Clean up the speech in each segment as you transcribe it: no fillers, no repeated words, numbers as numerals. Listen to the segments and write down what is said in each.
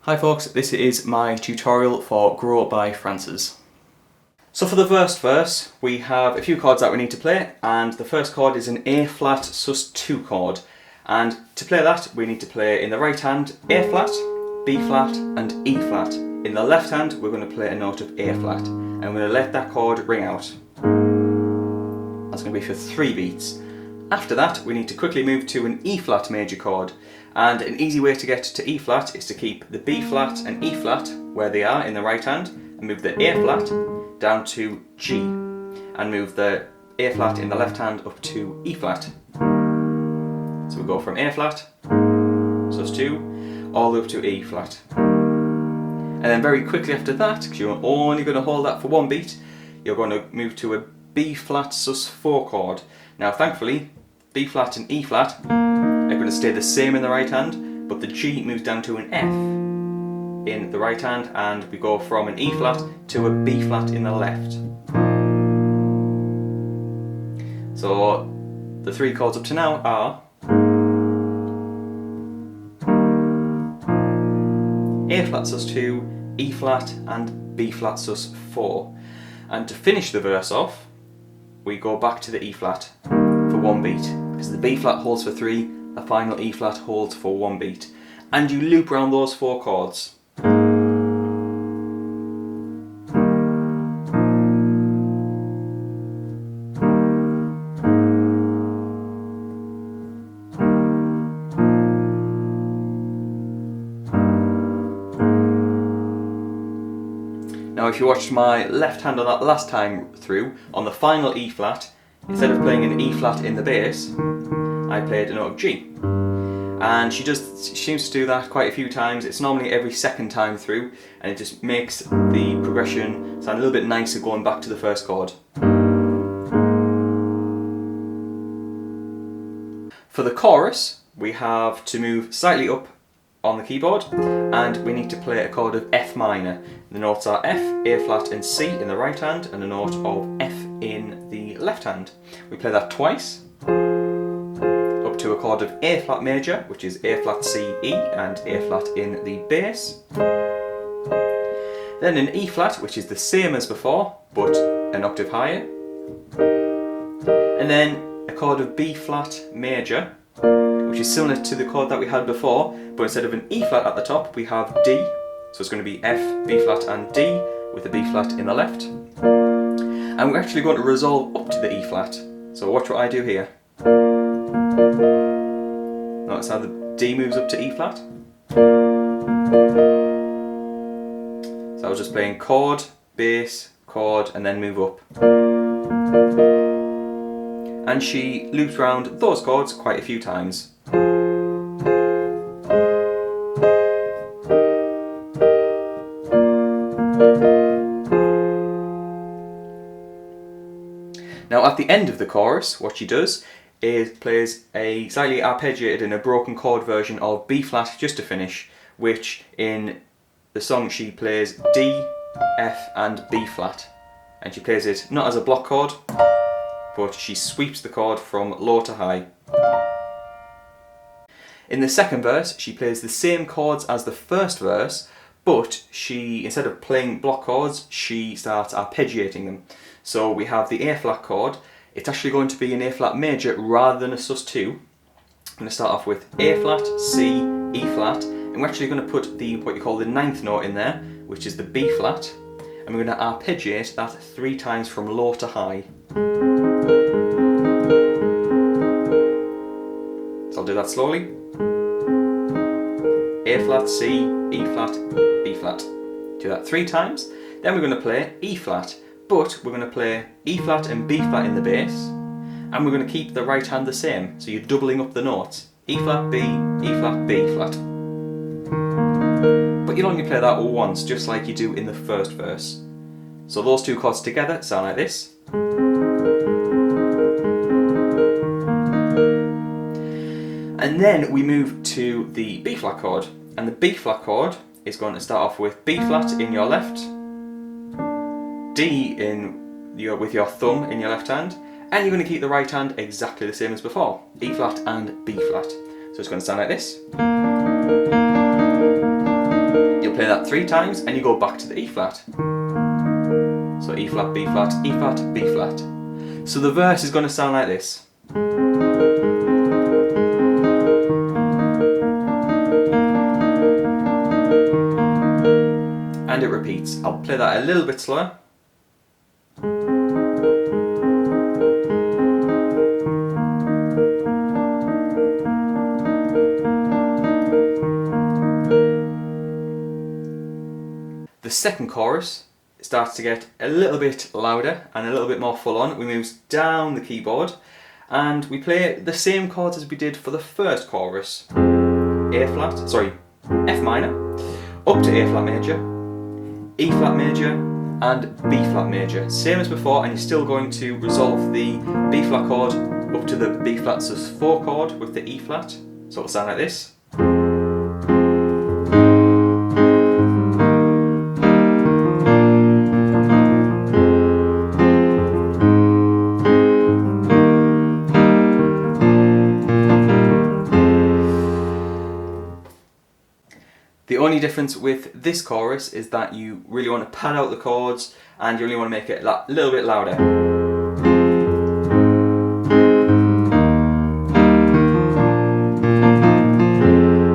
Hi folks, this is my tutorial for Grow by Francis. So for the first verse, we have a few chords that we need to play, and the first chord is an A flat sus2 chord. And to play that, we need to play in the right hand A flat, B flat and E flat. In the left hand, we're going to play a note of A flat, and we're going to let that chord ring out. That's going to be for 3 beats. After that, we need to quickly move to an E flat major chord, and an easy way to get to E flat is to keep the B flat and E flat where they are in the right hand, and move the A flat down to G, and move the A flat in the left hand up to E flat. So we go from A flat, sus2, all the way up to E flat. And then very quickly after that, because you're only going to hold that for 1 beat, you're going to move to a B flat sus4 chord. Now thankfully, B flat and E flat are going to stay the same in the right hand, but the G moves down to an F in the right hand, and we go from an E flat to a B flat in the left. So the 3 chords up to now are A flat sus2, E flat and B flat sus4. And to finish the verse off, we go back to the E flat for 1 beat, because the B flat holds for 3, the final E flat holds for 1 beat, and you loop around those 4 chords. Now if you watched my left hand on that last time through, on the final E flat, instead of playing an E flat in the bass, I played a note of G. And she seems to do that quite a few times. It's normally every second time through, and it just makes the progression sound a little bit nicer going back to the first chord. For the chorus, we have to move slightly up on the keyboard, and we need to play a chord of F minor. The notes are F, A flat and C in the right hand, and a note of F in the left hand. We play that twice, up to a chord of A flat major, which is A flat C E, and A flat in the bass. Then an E flat, which is the same as before, but an octave higher. And then a chord of B flat major, which is similar to the chord that we had before, but instead of an E flat at the top, we have D. So it's going to be F, B flat and D, with the B flat in the left. And we're actually going to resolve up to the E flat. So watch what I do here. Notice how the D moves up to E flat. So I was just playing chord, bass, chord, and then move up. And she loops around those chords quite a few times. Now at the end of the chorus, what she does is plays a slightly arpeggiated and a broken chord version of B flat just to finish, which in the song she plays D, F and B flat. And she plays it not as a block chord, but she sweeps the chord from low to high. In the second verse, she plays the same chords as the first verse, but she, instead of playing block chords, she starts arpeggiating them. So we have the A flat chord. It's actually going to be an A flat major rather than a sus2. I'm going to start off with A flat, C, E flat, and we're actually going to put the what you call the 9th note in there, which is the B flat, and we're going to arpeggiate that 3 times from low to high. So I'll do that slowly. A flat, C, E flat, B flat. Do that 3 times. Then we're going to play E flat, but we're going to play E flat and B flat in the bass, and we're going to keep the right hand the same. So you're doubling up the notes. E flat, B, E flat, B flat. But you'll only play that once, just like you do in the first verse. So those 2 chords together sound like this. And then we move to the B flat chord, and the B flat chord is going to start off with B flat in your left, D with your thumb in your left hand, and you're going to keep the right hand exactly the same as before, E flat and B flat. So it's going to sound like this. you play that 3 times and you go back to the E flat. So E flat, B flat, E flat, B flat. So the verse is going to sound like this. And it repeats. I'll play that a little bit slower. The second chorus starts to get a little bit louder and a little bit more full on. We move down the keyboard and we play the same chords as we did for the first chorus. F minor, up to A flat major, E flat major and B flat major. Same as before, and you're still going to resolve the B flat chord up to the B flat sus4 chord with the E flat. So it'll sound like this. The only difference with this chorus is that you really want to pad out the chords and you only want to make it a little bit louder.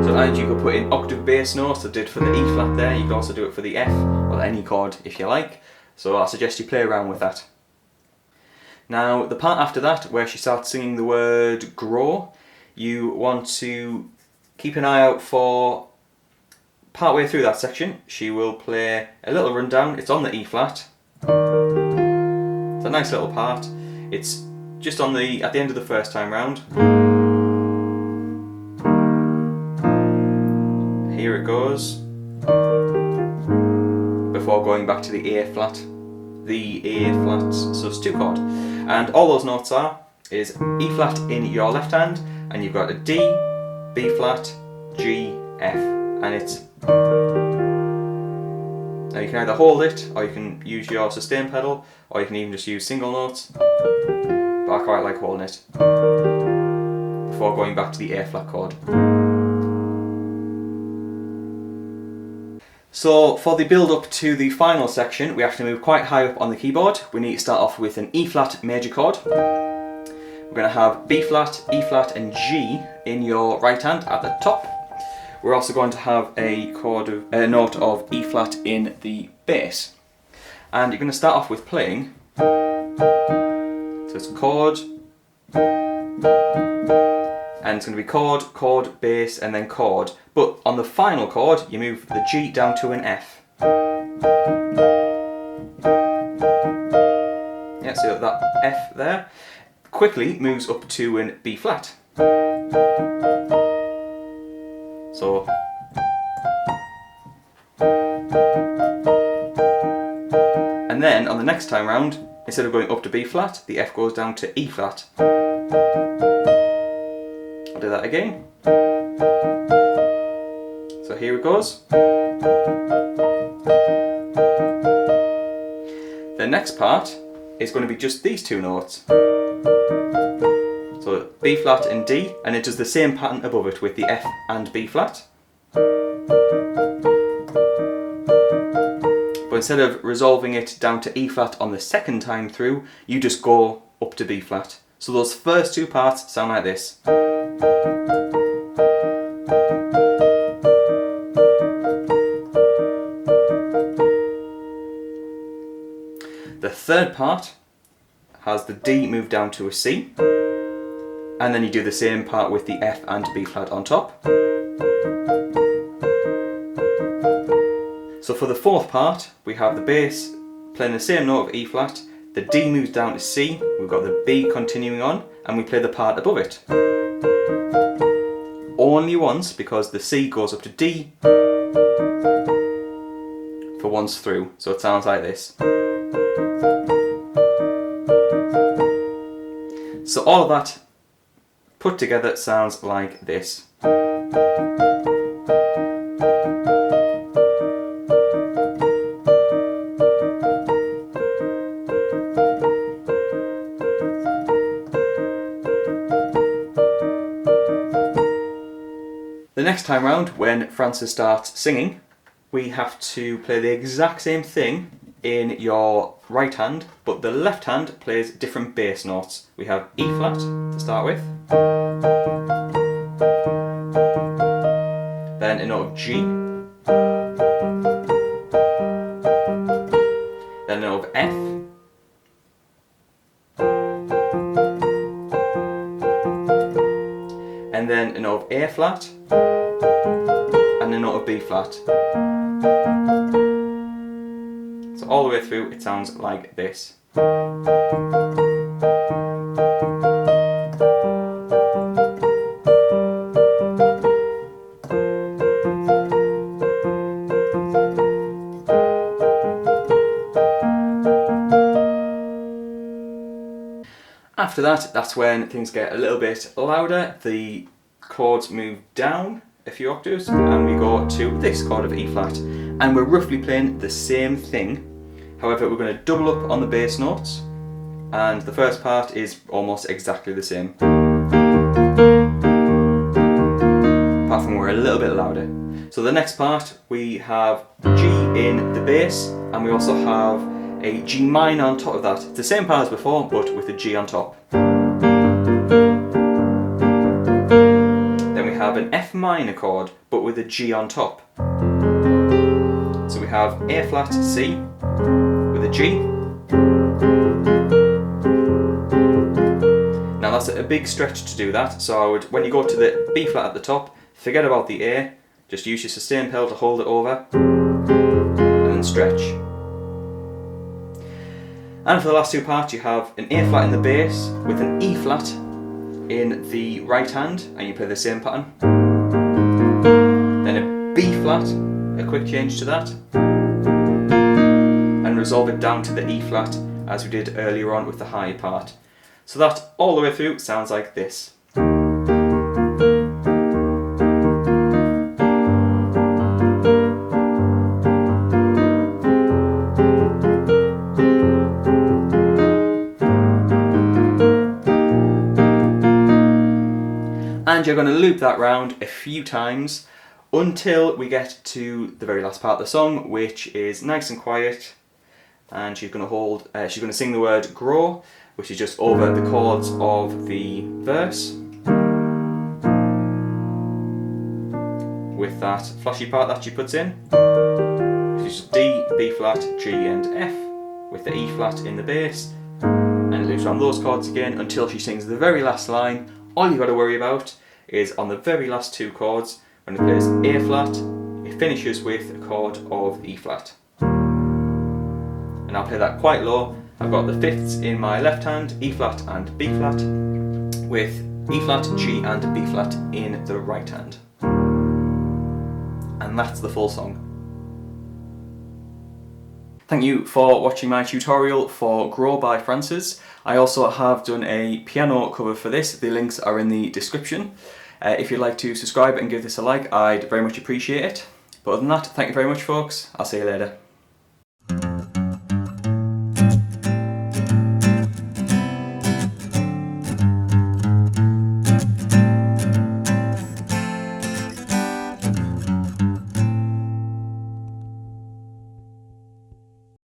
So and you could put in octave bass notes that did for the E flat there. You can also do it for the F or any chord if you like. So I suggest you play around with that. Now the part after that where she starts singing the word grow, you want to keep an eye out for partway through that section. She will play a little rundown. It's on the E flat. It's a nice little part. It's just at the end of the first time round. Here it goes. Before going back to the A flat sus2 chord. And all those notes is E flat in your left hand, and you've got a D, B flat, G, F, and it's. Now you can either hold it, or you can use your sustain pedal, or you can even just use single notes, but I quite like holding it before going back to the A flat chord. So for the build up to the final section, we have to move quite high up on the keyboard. We need to start off with an E flat major chord. We're going to have B flat, E flat and G in your right hand at the top. We're also going to have a note of E flat in the bass. And you're going to start off with playing. So it's chord, and it's going to be chord, chord, bass and then chord. But on the final chord you move the G down to an F. Yeah, so that F there quickly moves up to an B flat. So and then on the next time round, instead of going up to B flat, the F goes down to E flat. I'll do that again. So here it goes. The next part is going to be just these two notes. So B flat and D, and it does the same pattern above it with the F and B flat. But instead of resolving it down to E flat on the second time through, you just go up to B flat. So those first two parts sound like this. The third part has the D moved down to a C, and then you do the same part with the F and B flat on top. So for the fourth part, we have the bass playing the same note of E flat, the D moves down to C, we've got the B continuing on, and we play the part above it. Only once, because the C goes up to D for once through, so it sounds like this. So all of that put together sounds like this. The next time round, when Frances starts singing, we have to play the exact same thing in your right hand, but the left hand plays different bass notes. We have E flat to start with, then a note of G, then a note of F, and then a note of A flat, and a note of B flat. So all the way through it sounds like this. After that, that's when things get a little bit louder. The chords move down a few octaves and we go to this chord of E flat, and we're roughly playing the same thing. However, we're going to double up on the bass notes, and the first part is almost exactly the same, apart from we're a little bit louder. So the next part, we have G in the bass, and we also have a G minor on top of that. It's the same part as before, but with a G on top. Then we have an F minor chord, but with a G on top. So we have A flat C with a G. Now that's a big stretch to do that, so I would, when you go to the B flat at the top, forget about the A, just use your sustain pedal to hold it over, and then stretch. And for the last two parts, you have an A flat in the bass with an E flat in the right hand, and you play the same pattern. Then a B flat, a quick change to that, and resolve it down to the E flat as we did earlier on with the high part. So that all the way through sounds like this. And you're going to loop that round a few times until we get to the very last part of the song, which is nice and quiet. And she's going to sing the word grow, which is just over the chords of the verse, with that flashy part that she puts in, which is D, B flat, G and F, with the E flat in the bass, and it loops around those chords again until she sings the very last line. All you've got to worry about is on the very last two chords, when it plays A flat, it finishes with a chord of E flat. And I'll play that quite low. I've got the fifths in my left hand, E flat and B flat, with E flat, G and B flat in the right hand. And that's the full song. Thank you for watching my tutorial for Grow by Frances. I also have done a piano cover for this. The links are in the description. If you'd like to subscribe and give this a like, I'd very much appreciate it. But other than that, thank you very much folks. I'll see you later.